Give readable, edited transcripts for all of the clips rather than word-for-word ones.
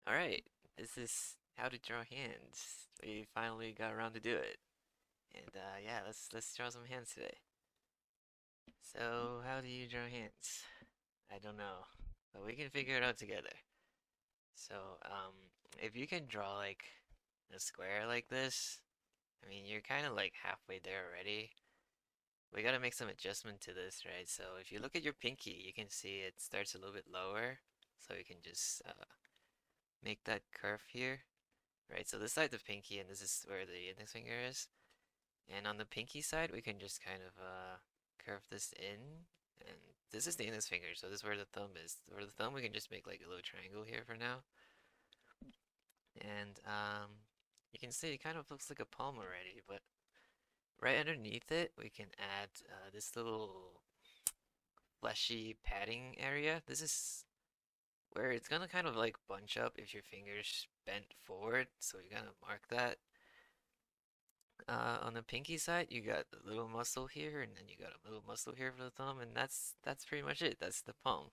Alright, this is how to draw hands. We finally got around to do it. And yeah, let's draw some hands today. So, how do you draw hands? I don't know, but we can figure it out together. So, if you can draw like a square like this, I mean, you're kind of like halfway there already. We gotta make some adjustment to this, right? So, if you look at your pinky, you can see it starts a little bit lower. So, you can just make that curve here. Right, so this side's the pinky, and this is where the index finger is. And on the pinky side, we can just kind of curve this in. And this is the index finger, so this is where the thumb is. For the thumb, we can just make like a little triangle here for now. And you can see it kind of looks like a palm already, but right underneath it, we can add this little fleshy padding area. This is where it's gonna kind of like bunch up if your fingers bent forward, so you gotta mark that. On the pinky side, you got a little muscle here, and then you got a little muscle here for the thumb, and that's pretty much it. That's the palm.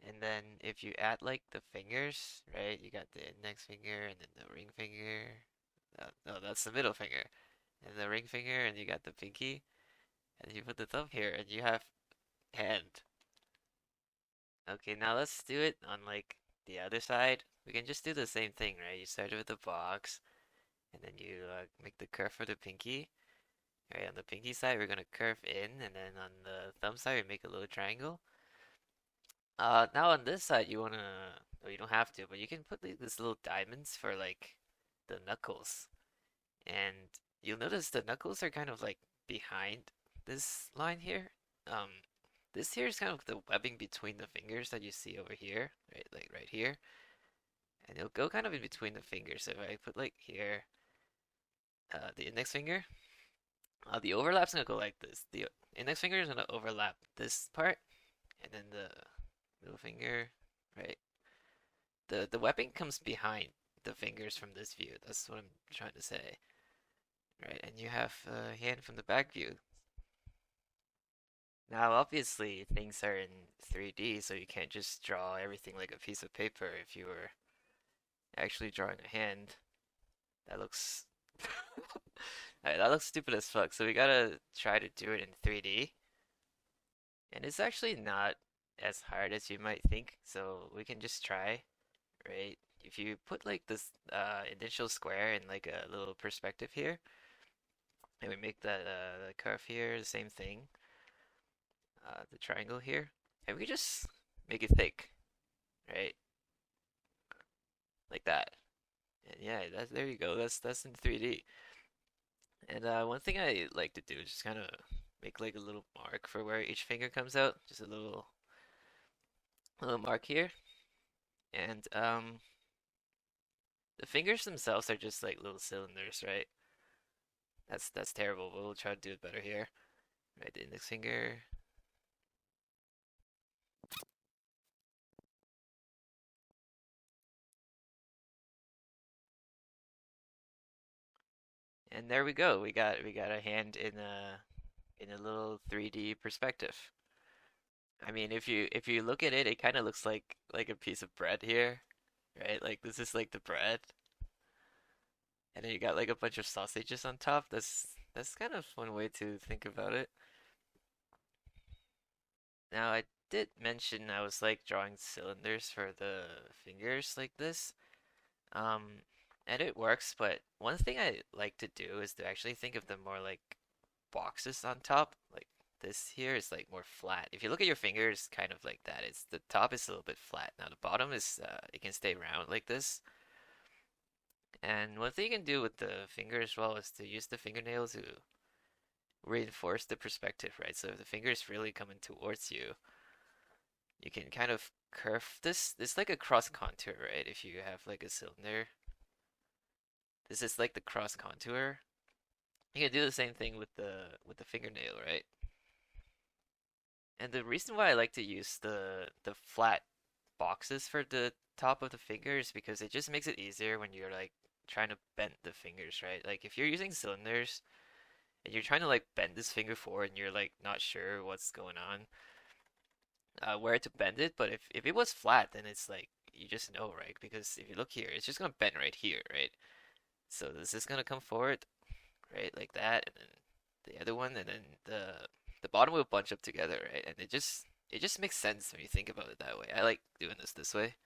And then if you add like the fingers, right? You got the index finger and then the ring finger. No, that's the middle finger. And the ring finger, and you got the pinky, and you put the thumb here, and you have hand. Okay, now let's do it on like the other side. We can just do the same thing, right? You start with the box, and then you make the curve for the pinky. Right, on the pinky side, we're gonna curve in, and then on the thumb side, we make a little triangle. Now on this side, you wanna, well, you don't have to, but you can put like these little diamonds for like the knuckles. And you'll notice the knuckles are kind of like behind this line here. Um, this here is kind of the webbing between the fingers that you see over here, right? Like right here. And it'll go kind of in between the fingers. So if I put like here, the index finger, the overlap's gonna go like this. The index finger is gonna overlap this part, and then the middle finger, right? The webbing comes behind the fingers from this view. That's what I'm trying to say, right? And you have a hand from the back view. Now, obviously, things are in 3D, so you can't just draw everything like a piece of paper. If you were actually drawing a hand, that looks that looks stupid as fuck. So we gotta try to do it in 3D. And it's actually not as hard as you might think, so we can just try, right? If you put like this initial square in like a little perspective here, and we make that the curve here the same thing, the triangle here, and we just make it thick, right? Like that. And yeah, that's there you go. That's in 3D. And one thing I like to do is just kind of make like a little mark for where each finger comes out, just a little mark here. And the fingers themselves are just like little cylinders, right? That's terrible, but we'll try to do it better here. Right, the index finger. And there we go. We got a hand in a little 3D perspective. I mean, if you look at it, it kind of looks like a piece of bread here, right? Like this is like the bread, and then you got like a bunch of sausages on top. That's kind of one way to think about it. Now, I did mention I was like drawing cylinders for the fingers like this. Um, and it works, but one thing I like to do is to actually think of them more like boxes on top. Like this here is like more flat. If you look at your fingers, kind of like that. It's the top is a little bit flat. Now the bottom is it can stay round like this. And one thing you can do with the finger as well is to use the fingernail to reinforce the perspective, right? So if the finger is really coming towards you, you can kind of curve this. This like a cross contour, right? If you have like a cylinder, this is like the cross contour. You can do the same thing with the fingernail, right? And the reason why I like to use the flat boxes for the top of the finger is because it just makes it easier when you're like trying to bend the fingers, right? Like if you're using cylinders and you're trying to like bend this finger forward and you're like not sure what's going on, where to bend it, but if it was flat, then it's like you just know, right? Because if you look here, it's just gonna bend right here, right? So this is gonna come forward, right, like that, and then the other one, and then the bottom will bunch up together, right? And it just makes sense when you think about it that way. I like doing this way.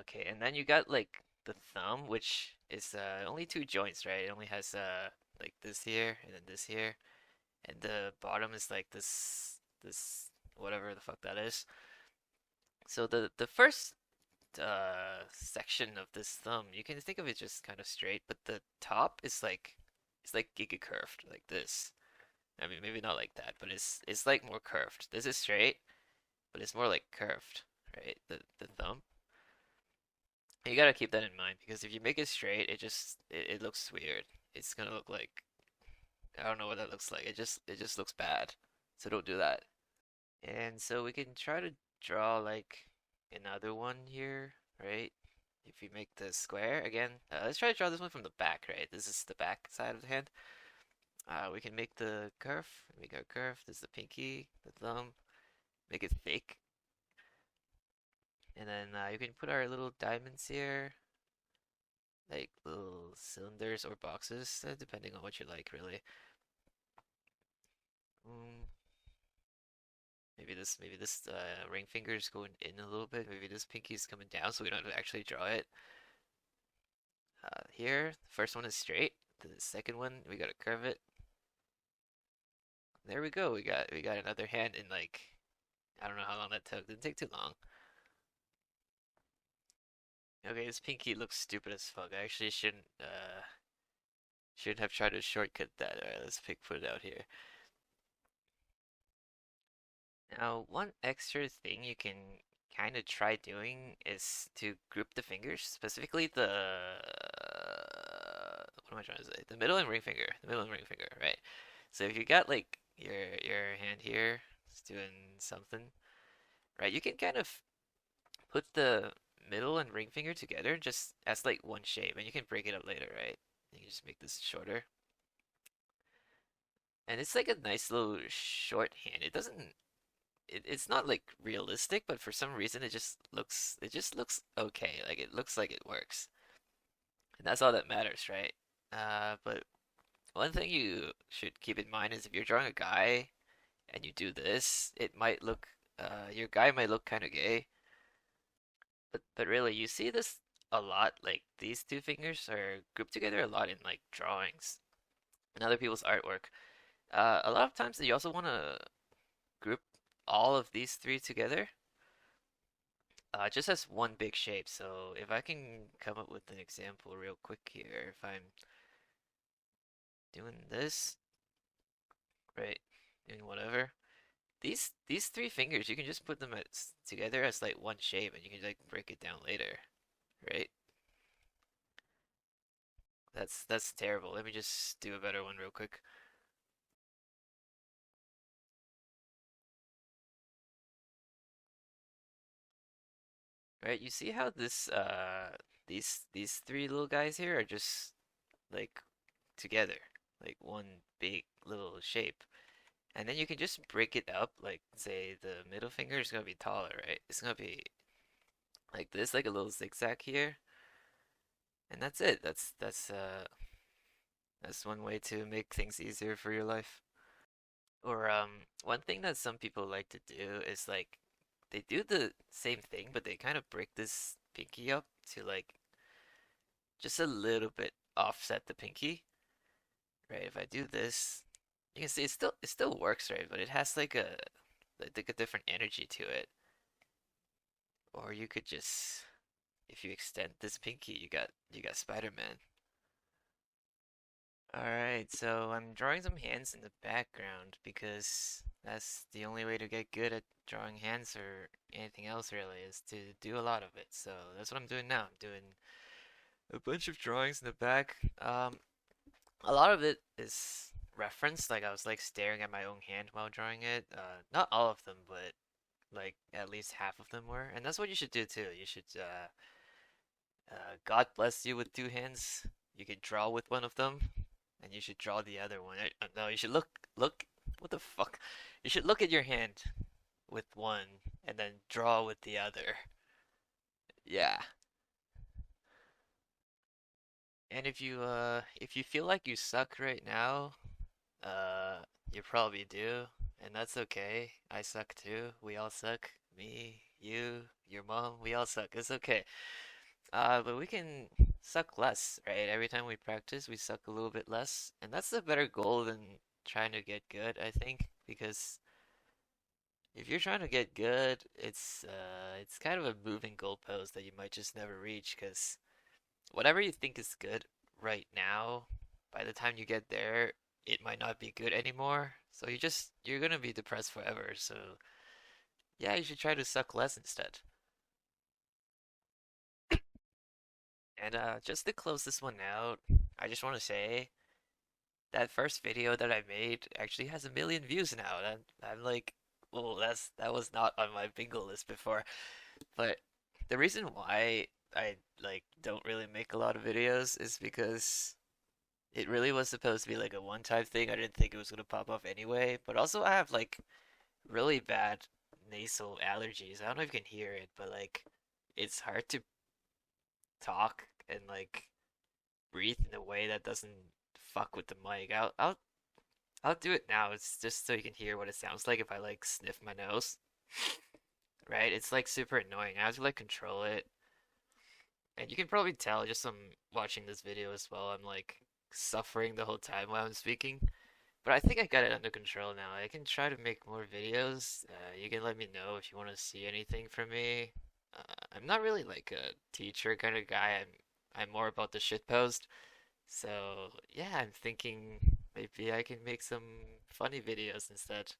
Okay, and then you got like the thumb, which is only two joints, right? It only has like this here and then this here, and the bottom is like this whatever the fuck that is. So the first section of this thumb, you can think of it just kind of straight, but the top is like it's like giga curved like this. I mean, maybe not like that, but it's like more curved. This is straight, but it's more like curved, right? The thumb. You gotta keep that in mind because if you make it straight, it looks weird. It's gonna look like I don't know what that looks like. It just looks bad. So don't do that. And so we can try to draw like another one here, right? If we make the square again, let's try to draw this one from the back, right? This is the back side of the hand. We can make the curve. Make our curve. This is the pinky, the thumb. Make it thick, and then you can put our little diamonds here, like little cylinders or boxes, depending on what you like, really. Mm, maybe this ring finger is going in a little bit. Maybe this pinky is coming down, so we don't have to actually draw it. Here, the first one is straight. The second one, we gotta curve it. There we go. We got another hand in like I don't know how long that took. Didn't take too long. Okay, this pinky looks stupid as fuck. I actually shouldn't have tried to shortcut that. Alright, let's put it out here. Now, one extra thing you can kind of try doing is to group the fingers, specifically what am I trying to say? The middle and ring finger. The middle and ring finger, right? So if you got like your hand here, it's doing something, right? You can kind of put the middle and ring finger together just as like one shape, and you can break it up later, right? You can just make this shorter. And it's like a nice little shorthand. It doesn't it's not like realistic, but for some reason it just looks okay. Like it looks like it works. And that's all that matters, right? But one thing you should keep in mind is if you're drawing a guy and you do this, it might look your guy might look kind of gay. But really you see this a lot, like these two fingers are grouped together a lot in like drawings and other people's artwork. A lot of times you also want to group all of these three together just as one big shape. So if I can come up with an example real quick here, if I'm doing this, right, doing whatever, these three fingers, you can just put them together as like one shape, and you can like break it down later, right? That's terrible. Let me just do a better one real quick. Right, you see how these three little guys here are just like together, like one big little shape. And then you can just break it up, like say the middle finger is gonna be taller, right? It's gonna be like this, like a little zigzag here, and that's it. That's one way to make things easier for your life. Or one thing that some people like to do is like they do the same thing, but they kind of break this pinky up to like just a little bit offset the pinky, right? If I do this, you can see it still works, right? But it has like a different energy to it. Or you could just if you extend this pinky, you got Spider-Man. Alright, so I'm drawing some hands in the background because that's the only way to get good at drawing hands or anything else really is to do a lot of it. So that's what I'm doing now. I'm doing a bunch of drawings in the back. A lot of it is reference, like I was like staring at my own hand while drawing it. Not all of them, but like at least half of them were. And that's what you should do too. You should God bless you with two hands. You can draw with one of them, and you should draw the other one. No, you should look. What the fuck? You should look at your hand with one, and then draw with the other. Yeah. And if you feel like you suck right now, uh you probably do, and that's okay. I suck too. We all suck. Me, you, your mom, we all suck. It's okay. But we can suck less, right? Every time we practice, we suck a little bit less, and that's a better goal than trying to get good, I think, because if you're trying to get good, it's kind of a moving goalpost that you might just never reach, because whatever you think is good right now, by the time you get there, it might not be good anymore. So you're gonna be depressed forever. So yeah, you should try to suck less instead. And just to close this one out, I just want to say that first video that I made actually has 1 million views now. And I'm like, oh, that was not on my bingo list before. But the reason why I like don't really make a lot of videos is because it really was supposed to be like a one-time thing. I didn't think it was gonna pop off anyway. But also I have like really bad nasal allergies. I don't know if you can hear it, but like it's hard to talk and like breathe in a way that doesn't fuck with the mic. I'll do it now. It's just so you can hear what it sounds like if I like sniff my nose. Right? It's like super annoying. I have to like control it. And you can probably tell just from watching this video as well, I'm like suffering the whole time while I'm speaking. But I think I got it under control now. I can try to make more videos. You can let me know if you want to see anything from me. I'm not really like a teacher kind of guy. I'm more about the shit post. So yeah, I'm thinking maybe I can make some funny videos instead.